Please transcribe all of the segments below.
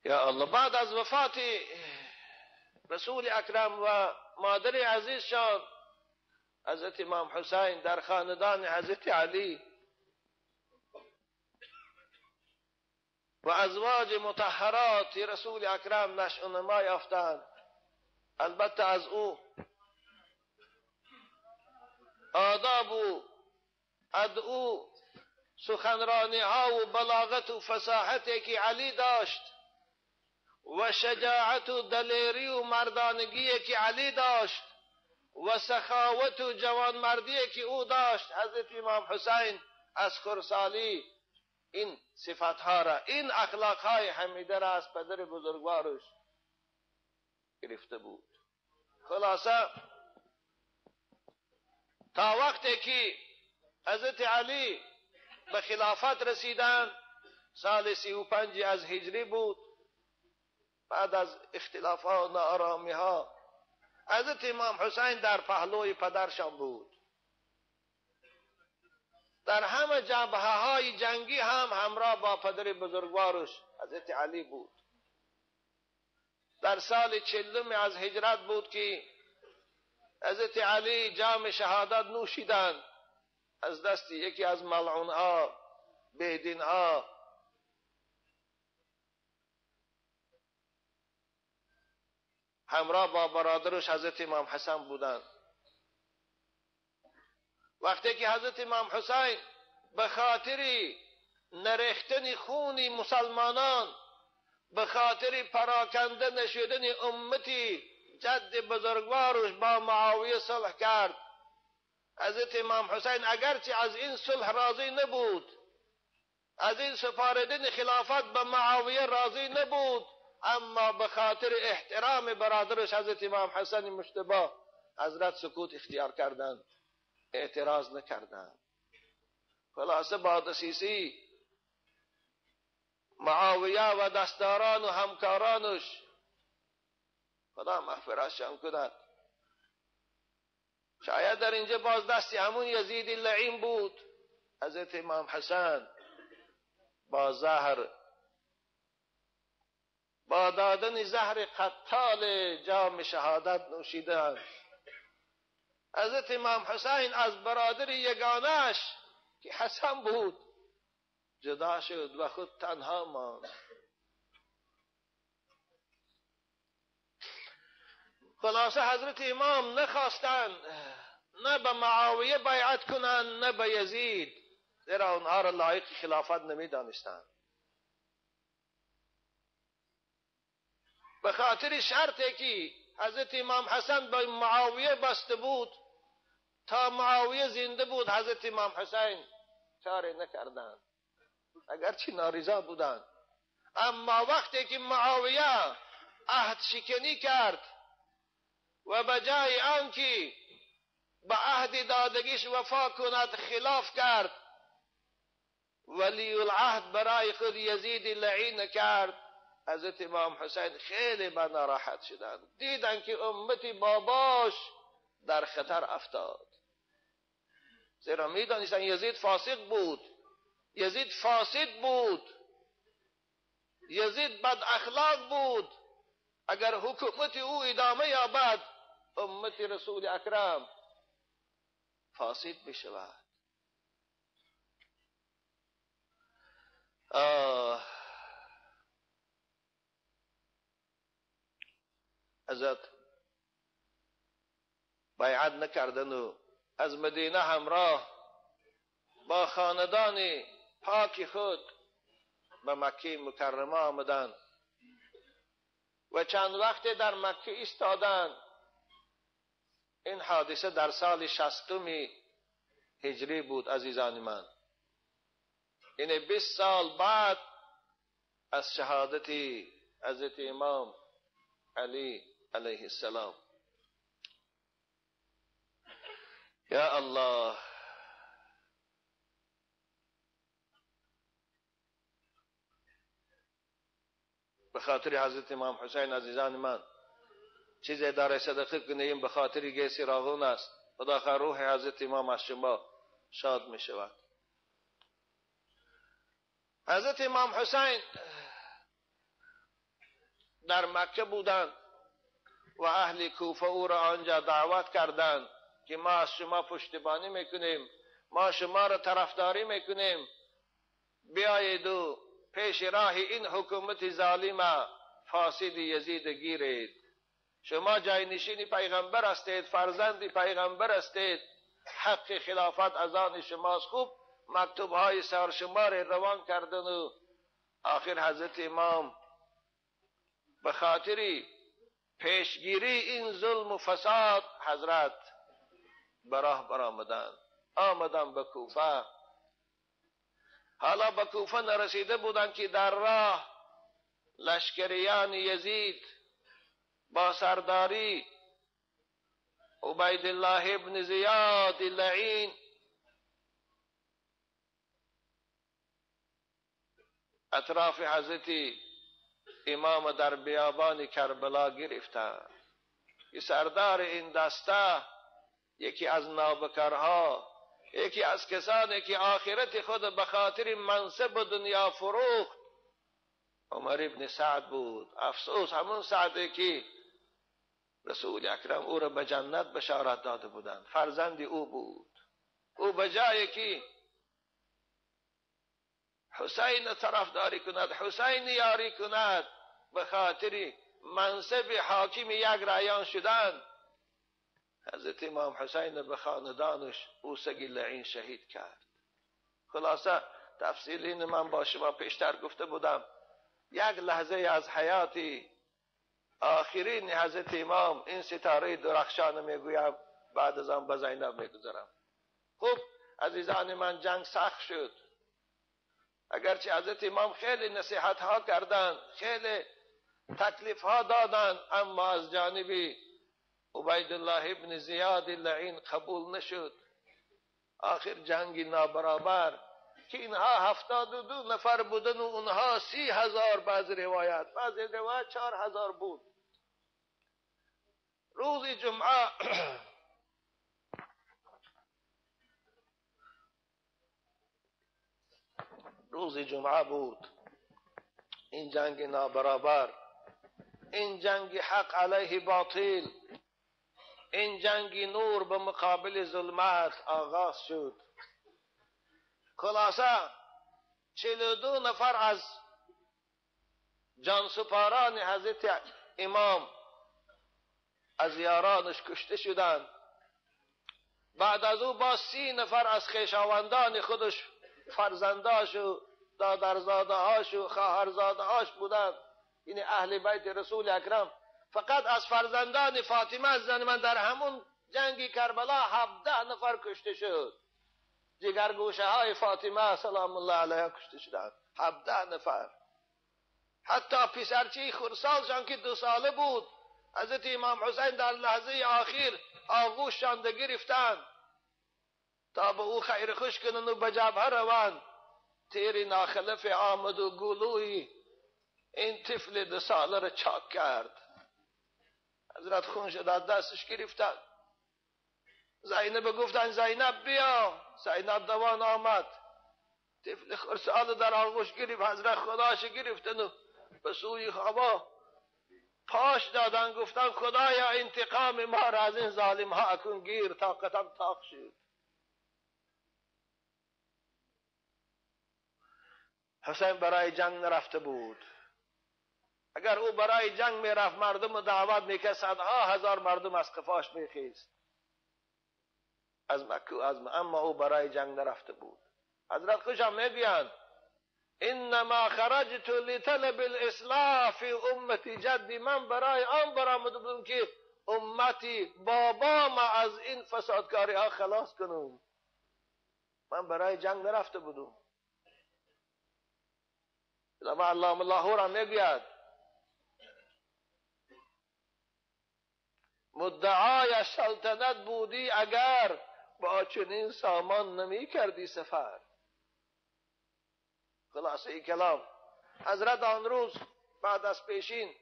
یا الله. بعد از وفات رسول اکرم و مادر عزیزشان حضرت امام حسین در خاندان حضرت علی و ازواج مطهرات رسول اکرم نشأ و نما یافتند. البته از او آداب و ادعو سخنرانی ها و بلاغت و فصاحتی که علی داشت و شجاعت و دلیری و مردانگی که علی داشت و سخاوت و جوانمردی که او داشت، حضرت امام حسین از خردسالی این صفتها را، این اخلاقهای حمیده را از پدر بزرگوارش گرفته بود. خلاصه تا وقتی که حضرت علی به خلافت رسیدند، سال 35 از هجری بود، بعد از اختلافات و ناآرامی ها حضرت امام حسین در پهلوی پدرشان بود. در همه جبهه های جنگی هم همراه با پدر بزرگوارش حضرت علی بود. در سال 40 از هجرت بود که حضرت علی جام شهادت نوشیدند از دست یکی از ملعون ها، بیدین ها. همراه با برادرش حضرت امام حسن بودند. وقتی که حضرت امام حسین به خاطر نریختن خون مسلمانان، به خاطر پراکنده نشدن امتی جد بزرگوارش با معاویه صلح کرد، حضرت امام حسین اگرچه از این صلح راضی نبود، از این سپاردن خلافت به معاویه راضی نبود، اما به خاطر احترام برادرش حضرت امام حسن مجتبی حضرت سکوت اختیار کردند، اعتراض نکردند. خلاصه با دسیسی معاویه و دستداران و همکارانش، خدا مغفرتشان کند، شاید در اینجا باز دستی همون یزید لعین بود، حضرت امام حسن با زهر، با دادن زهر قتال جام شهادت نوشیدند. حضرت امام حسین از برادر یگانه‌اش که حسن بود جدا شد و خود تنها ماند. خلاصه حضرت امام نخواستند نه به معاویه بیعت کنند نه به یزید، زیرا اونها را لایق خلافت نمی دانستند. به خاطر شرطی که حضرت امام حسن به معاویه بسته بود، تا معاویه زنده بود حضرت امام حسین چاره نکردند، اگرچه نارضا بودند. اما وقتی که معاویه عهد شکنی کرد و بجای آنکه به عهد دادگیش وفا کند خلاف کرد، ولی العهد برای خود یزید لعین کرد، حضرت امام حسین خیلی به ناراحت شدند. دیدند که امت باباش در خطر افتاد، زیرا میدانستند یزید فاسق بود، یزید فاسد بود، یزید بد اخلاق بود. اگر حکومت او ادامه یابد امت رسول اکرم فاسد بشود. حضرت بیعت نکردن و از مدینه همراه با خاندان پاک خود به مکه مکرمه آمدند و چند وقت در مکه ایستادند. این حادثه در سال 60 هجری بود عزیزان من، یعنی 20 سال بعد از شهادت حضرت امام علی علیه السلام. یا الله، به خاطر حضرت امام حسین عزیزان من چیزی داره صدقه کنیم، به خاطر گیسی راغون است. خدا خیر روح حضرت امام از شما شاد می شود. حضرت امام حسین در مکه بودند و اهل کوفه او را آنجا دعوت کردند که ما از شما پشتیبانی میکنیم، ما شما را طرفداری میکنیم، بیایید و پیش راه این حکومت ظالم فاسد یزید گیرید. شما جاینشین پیغمبر هستید، فرزند پیغمبر هستید، حق خلافت از آن شماست. خوب مکتوبهای سرشمار روان کردن و آخر حضرت امام به خاطر پیشگیری این ظلم و فساد حضرت براه آمدن به کوفه. حالا به کوفه نرسیده بودند که در راه لشکریان یزید با سرداری عبیدالله ابن زیاد لعین اطراف حضرت امام در بیابان کربلا گرفتند. که سردار این دسته یکی از نابکرها، یکی از کسانی که آخرت خود به خاطر منصب دنیا فروخت، عمر ابن سعد بود. افسوس همون سعدی که رسول اکرم او را به جنت بشارت داده بودند، فرزند او بود. او به جایی که حسین طرفداری کند، حسین یاری کند، به خاطر منصب حاکم یک رایان شدن، حضرت امام حسین به خاندانش او سگی لعین شهید کرد. خلاصه تفصیل این من با شما پیشتر گفته بودم. یک لحظه از حیات آخرین حضرت امام این ستاره درخشان میگویم، بعد از آن به زینب میگذارم. خب عزیزان من، جنگ سخت شد. اگرچه حضرت امام خیلی نصیحت ها کردند، خیلی تکلیف ها دادند، اما از جانب عبیدالله ابن زیاد لعین قبول نشد. آخر جنگی نابرابر که اینها 72 نفر بودن و اونها 30,000، بعض روایت 4,000 بود. روز جمعه روز جمعه بود. این جنگ نابرابر، این جنگ حق علیه باطل، این جنگ نور به مقابل ظلمت آغاز شد. خلاصه 42 نفر از جانسپاران حضرت امام از یارانش کشته شدند. بعد از او با 30 نفر از خویشاوندان خودش، فرزنداش و دادرزادهاش و خواهرزادهاش بودند، این اهل بیت رسول اکرم. فقط از فرزندان فاطمه زن من در همون جنگ کربلا 17 نفر کشته شد. جگرگوشه های فاطمه سلام الله علیها کشته شدند، 17 نفر. حتی پسرچی خردسالشان که 2 ساله بود، حضرت امام حسین در لحظه آخر آغوششان ده گرفتند تا به او خیر خوش کنن و به جبهه روند. تیر ناخلف آمد و گلوی این طفل 2 ساله را چاک کرد. حضرت خون شد، دستش گرفتند. زینب گفتن زینب بیا. زینب دوان آمد، طفل خردسال در آغوش گرفت. حضرت خداش گرفتن و به سوی هوا پاش دادن، گفتن خدایا انتقام ما را از این ظالم ها اکن گیر. طاقتم طاق شد. حسین برای جنگ نرفته بود. اگر او برای جنگ میرفت مردم دعوت میکرد، صدها هزار مردم از قفاش میخیست از مکه. اما او برای جنگ نرفته بود. حضرت خوشم میگویند انما خرجت لطلب الاصلاح فی امتی جدی. من برای آن برآمده بودم که امتی بابا ما از این فسادکاری ها خلاص کنم. من برای جنگ نرفته بودم. علامه علامه لاهور هم میگوید مدعای سلطنت بودی اگر با چنین سامان نمی کردی سفر. خلاصه کلام، حضرت آن روز بعد از پیشین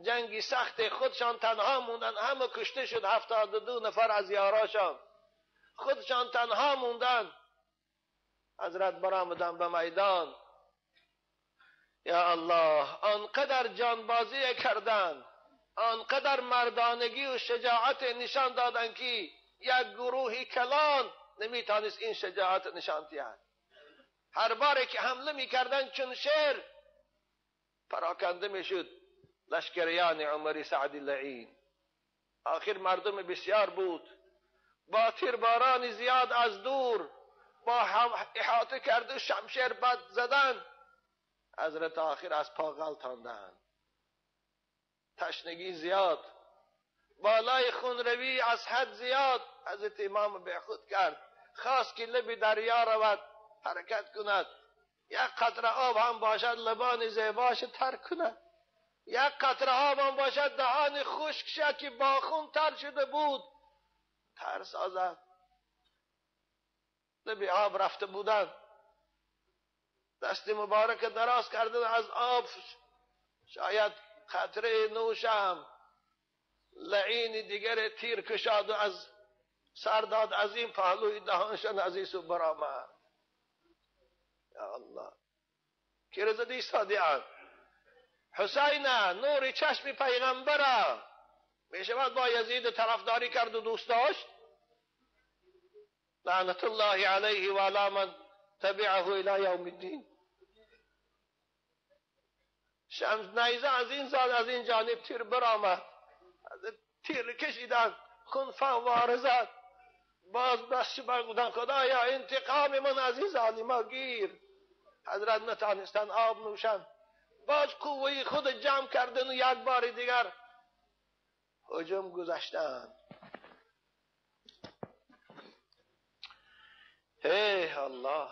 جنگی سخت خودشان تنها موندن، همه کشته شد. 72 نفر از یاراشان خودشان تنها موندن. حضرت برآمدن به میدان. یا الله آنقدر جانبازی کردند، آنقدر مردانگی و شجاعت نشان دادند که یک گروهی کلان نمیتانست این شجاعت نشان دهد. هر باره که حمله میکردند چون شیر پراکنده میشد لشکریان عمر سعد لعین. آخر مردم بسیار بود، با تیرباران زیاد از دور با احاطه کرده شمشیر بد زدن، حضرت آخر از پا غلطاندند. تشنگی زیاد، بالای خونروی از حد زیاد، حضرت امام بیخود کرد، خواست که لب دریا رود حرکت کند، یک قطره آب هم باشد لبان زیباش تر کند، یک قطره آب هم باشد دهان خشک شد که با خون تر شده بود تر سازد. لب آب رفته بودند، دست مبارک دراز کردن از آب، شاید قطره نوشم لعین دیگر تیر کشاد و از سر داد، از این پهلوی دهانشان از این سو برآمد. یا الله که رزد ایستادیان حسین نور چشم پیغمبر میشود با یزید طرفداری کرد و دوست داشت؟ لعنت الله علیه و علی من تبعه الی یوم الدین. شمس نیزه از این زاد، از این جانب تیر برآمد، تیر کشیدن، خون فواره زد، باز دست بودن خدایا انتقام من از این ظالما گیر. حضرت نتانستن آب نوشن، باز قوه خود جمع کردن و یک بار دیگر هجوم گذاشتن. هی الله،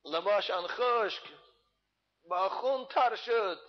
لباشان خشک با خون تر شد.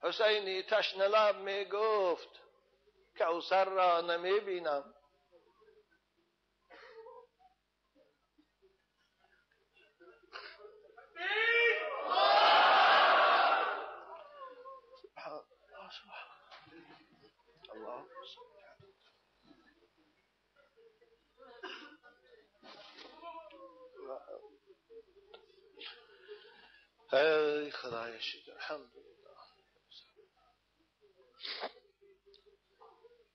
حسینی تشنه لب می گفت کوثر را نمی بینم. الله ای خدای شکر، الحمدلله.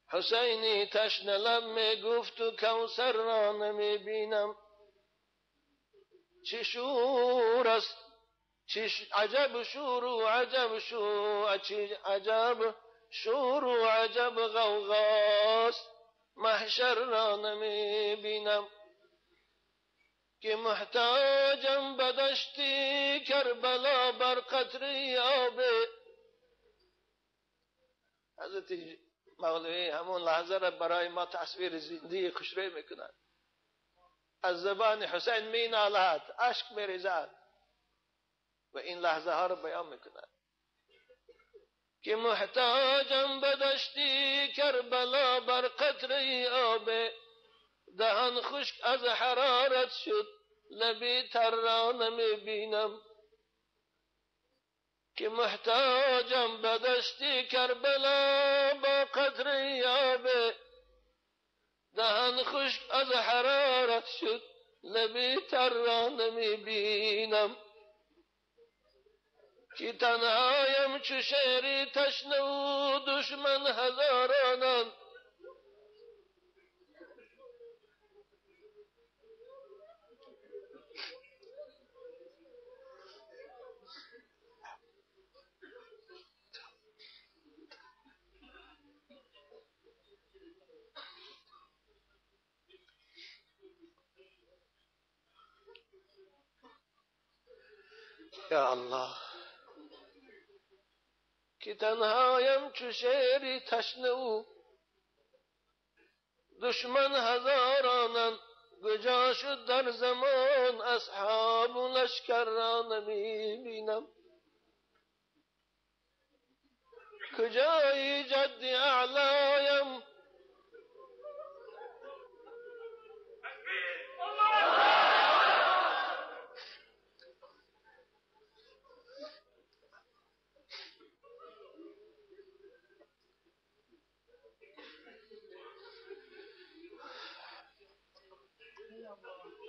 حسینی تشنه لب می گفت و کوثر را نمی بینم. چه شور است، چه عجب شور و عجب شور، چه عجب شور و عجب غوغاست، محشر را نمی بینم. که محتاجم بدشتی کربلا بر قطری آب. حضرت مولوی همون لحظه را برای ما تصویر زنده خوشروی میکنند. از زبان حسین می نالد، اشک می ریزد و این لحظه ها را بیان میکند که محتاجم بدشتی کربلا بر قطره آب. دهان خشک از حرارت شد، لبی تر را نمی بینم. که محتاجم بدشتی کربلا با قطره آب. دهان خشک از حرارت شد، لبی تر را نمی بینم. که تنهایم چو شیری تشنه و دشمن هزارانند. یا الله که تنهایم چو شیری تشنه و دشمن هزارانند. کجا شد در زمان اصحاب و لشکر را نمی بینم. کجای جد اعلایم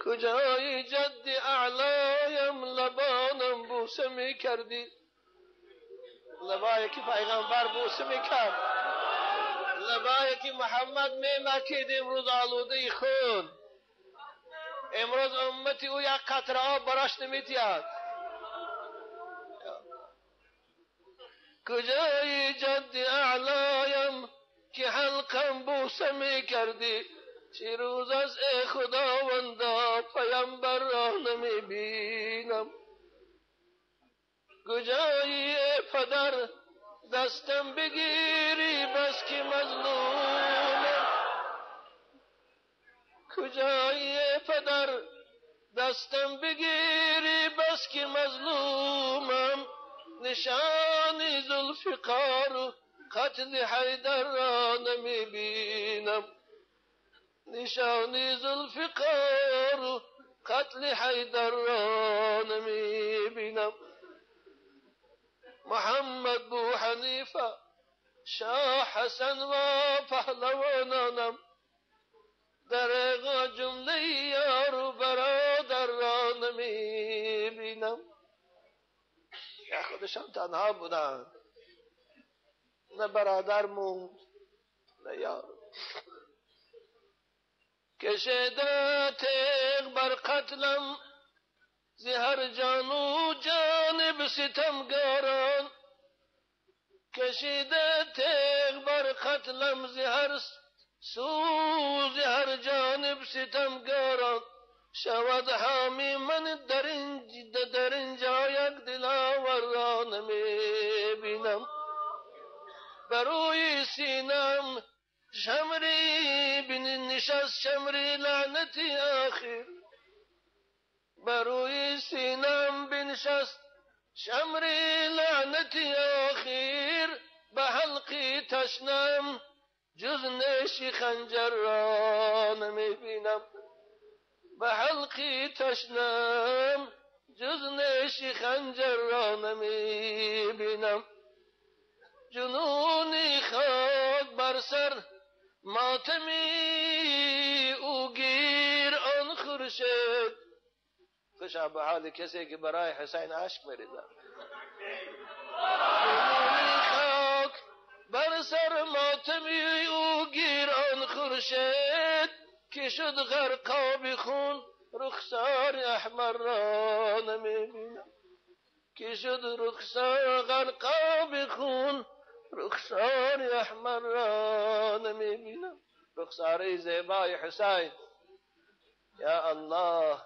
کجای جد اعلایم لبانم بوسه می کردی، لبایی که پیغمبر بوسه می کرد، لبایی که محمد می مکید امروز آلوده خون، امروز امتی او یک قطره آب براش نمیتید. کجای جد اعلایم که حلقم بوسه می کردی، چه روز از ای خداوندا پیامبر را نمی بینم. کجای پدر دستم بگیری بس که مظلومم، کجای پدر دستم بگیری بس که مظلومم، نشانی ذوالفقار و قتل حیدر را نمی بینم، نشانی ذوالفقار و قتل حیدر را نمی بینم. محمد بو حنیفه شاه حسن و پهلوانانم، در جمله یار و برادر را نمی بینم. یا خودشان تنها بودند، نه برادر موند نه یار. کشیده تیغ بر قتلم زهر جانو جانب ستمگاران، کشیده تیغ بر قتلم زهر زهر جانب ستمگاران، شود حامی من در اینجا یک دلاور را نمی بینم. بروی سینم شمری بین نشست، شمری لعنتی آخر، بروی سینم بنشست شمری لعنتی آخر، به حلقی تشنم جز نیش خنجر را نمی بینم، به حلقی تشنم جز نیش خنجر را نمی بینم. جنونی خاک بر سر ماتمی او گیر آن خورشید، خوشا به حال کسی که برای حسین عشق می‌ریزد. جنونی خاک بر سر ماتمی او گیر آن خورشید، که شد غرقاب خون رخسار احمر را نمی‌بینم، که شد رخسار غرقاب خون رخسار احمر را نمی‌بینم. رخساره زیبای حسین یا الله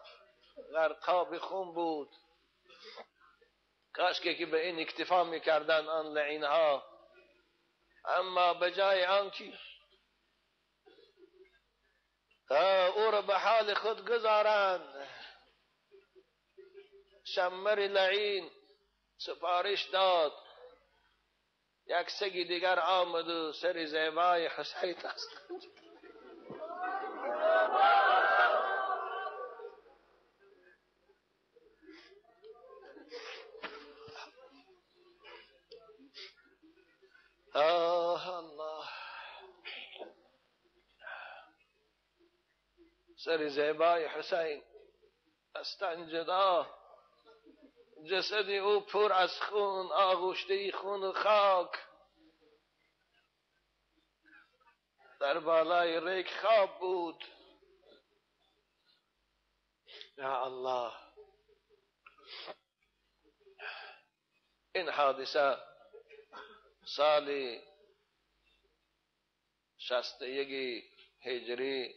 غرقاب خون بود. کاش که به این اکتفا میکردن آن لعینها، اما بجای آنکه او را به حال خود گذارند، شمر لعین سفارش داد یک سگی دیگر آمد و سر زیبای حسین است. الله سر زیبای حسین استنجدا، جسد او پر از خون، آغشته خون و خاک، در بالای ریگ خواب بود. یا الله این حادثه سال 61 هجری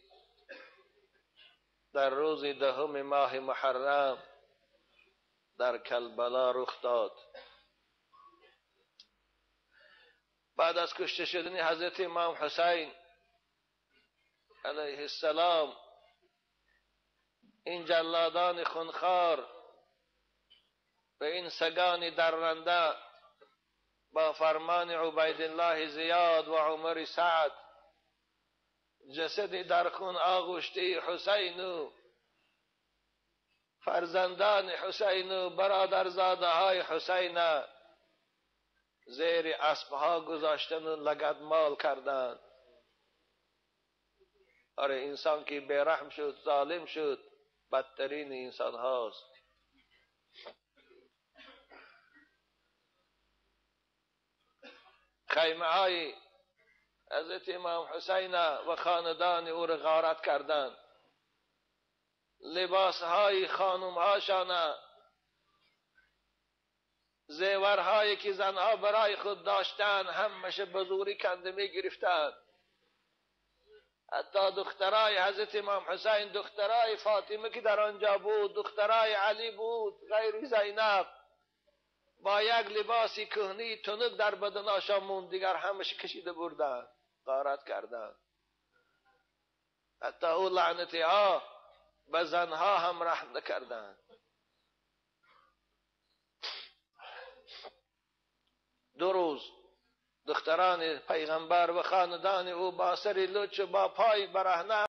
در روز 10 ماه محرم در کربلا رخ داد. بعد از کشته شدن حضرت امام حسین علیه السلام، این جلادان خونخوار و این سگان درنده با فرمان عبیدالله زیاد و عمر سعد جسد در خون آغشته حسین و فرزندان حسین و برادرزاده های حسین زیر اسبها گذاشتن و لگدمال کردند. آره انسان که بیرحم شد، ظالم شد، بدترین انسان هاست. خیمه های حضرت امام حسین و خاندان او را غارت کردند. لباس های خانم هاشان، زیورهایی که زنها برای خود داشتند همش به زوری کنده می گرفتند. حتی دخترای حضرت امام حسین، دخترای فاطمه که در آنجا بود، دخترای علی بود، غیر زینب، با یک لباسی کهنی تنک در بدنشان موند، دیگر همش کشیده بردند، غارت کردند. حتی او لعنتی ها به زنها هم رحم نکردند. دو روز دختران پیغمبر و خاندان او با سر لچ و با پای برهنه